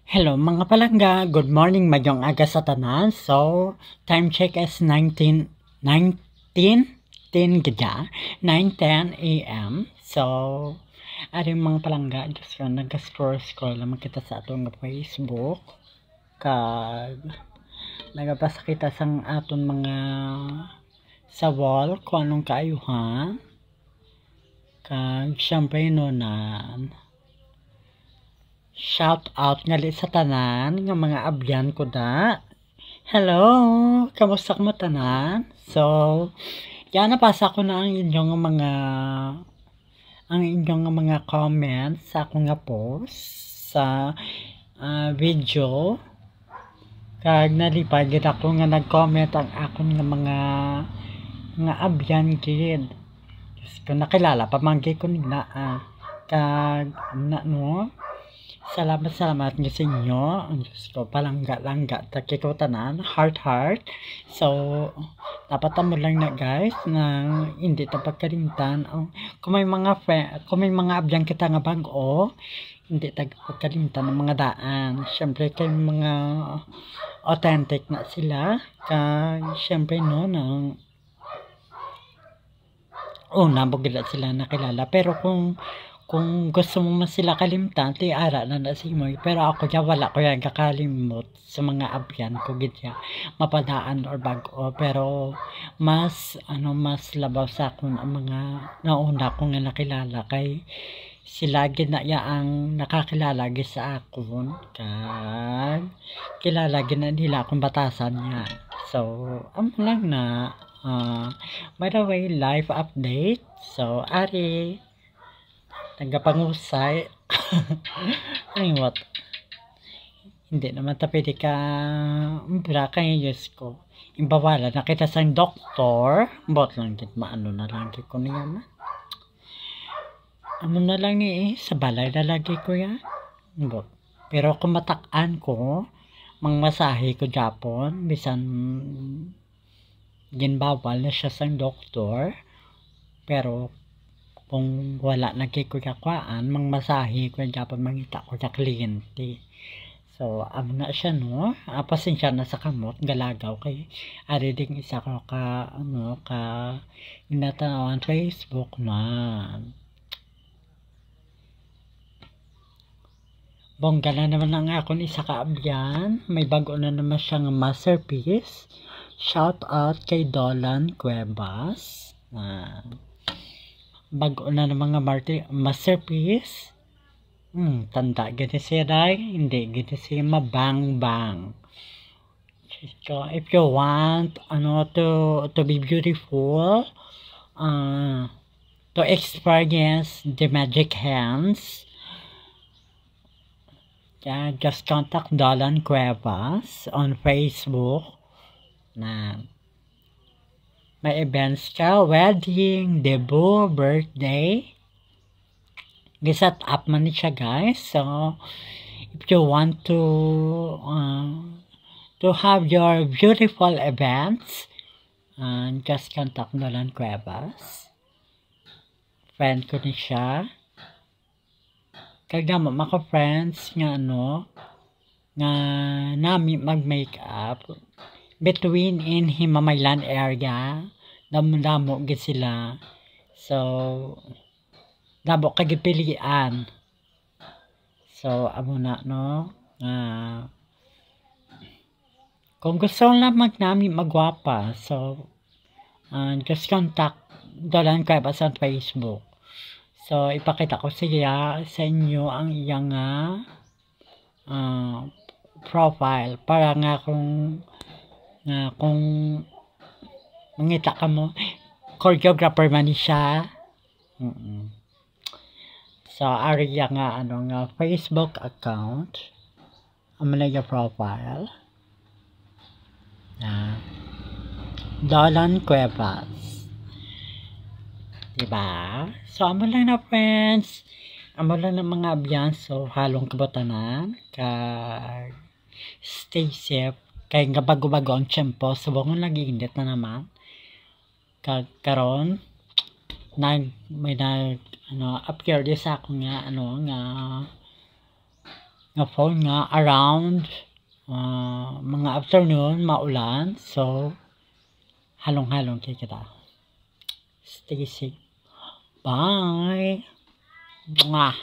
Hello mga palangga, good morning, mayong aga sa tanan. So, time check is 10 gidya, 9:10 a.m. So, aring mga palangga, Diyos ko, nag-scroll naman kita sa atong Facebook. Kag, nagapasakita sang aton mga sa wall, kung anong kaayuhan. Kag, syempre nunan. Shout out ngali sa tanan nga mga abyan ko da. Hello, kamusta mo tanan? So, yan napasa ko na ang inyong mga comments sa akong nga post sa video. Kag nalipay gid ako nga nag-comment ang akon nga mga abyan gid. Kung nakilala pamanggi ko nila kag no. Salamat nga sa inyo. Ang Diyos ko, palangga-langga. Takikaw tanan, heart. So, dapat mo lang na guys, na hindi ta pagkalimtan. Kung may mga abyan kita nga bago, hindi ta pagkalimtan ng mga daan. Siyempre, kay mga authentic na sila. Siyempre, no, nabugila sila nakilala. Pero kung gusto mo man sila kalimtan, ti ara na si mo. Pero ako dyan, wala ko yan kakalimot sa mga abyan ko gitya mapadaan or bago. Pero mas labaw sa akong ang mga nauna ko nga nakilala kay sila ginaya ang nakakilala gid sa akon kag kilala gid na nila akong batasan niya. So amo lang na by the way, live update. So ari tagapangusay. Ay, what? Hindi naman ta pwede ka kay Diyos ko. Imbawala na kita sa doktor. Bot lang dit maano na lang ko niya na. Ano na lang sa balay na lagi ko yan. Bot. Pero kung matakan ko, mangmasahe ko Japon, bisan ginbawal na siya sa doktor. Pero kung wala nagkikuyakwaan, mangmasahe ko Japon, mangita ko sa kliyente. So, amo na siya, no? Pasensya na sa kamot, galagaw kay ari ding isa ko ka ginatanawan Facebook na. Bongga na naman ang akon isa ka abyan. May bago na naman siyang masterpiece. Shout out kay Dolan Cuevas. Bago na ng mga masterpiece. Tanda gini siya dahil hindi gini siya mabang-bang. So, if you want to be beautiful, to experience the magic hands, just contact Dolan Cuevas on Facebook. May events ka, wedding, debut, birthday. Gisat up man siya guys. So, if you want to have your beautiful events, just contact Dolan Cuevas. Friend ko ni siya. Kagama maka friends nga nga nami mag-makeup between in Himamaylan area. Damo gid sila. So, damo kagipilian. So, amo na, no? Kung gusto lang magwapa, so, just contact Dolan Cuevas sa Facebook. So, ipakita ko sa inyo ang iyang profile para nga kung mangita ka mo, choreographer man siya. So, ariya nga Facebook account. Ang mga profile. Dolan Cuevas. Diba? So, amo lang na friends. Amo lang na mga abyan. So, halong kabutanan. Stay safe. Kaya nga bago-bago ang tiyempo. Subungan lagi indit na naman. Karon may appear din sa ako nga nga phone nga around mga afternoon maulan, so halong-halong kay kita. Stay safe. Bye. Mwah.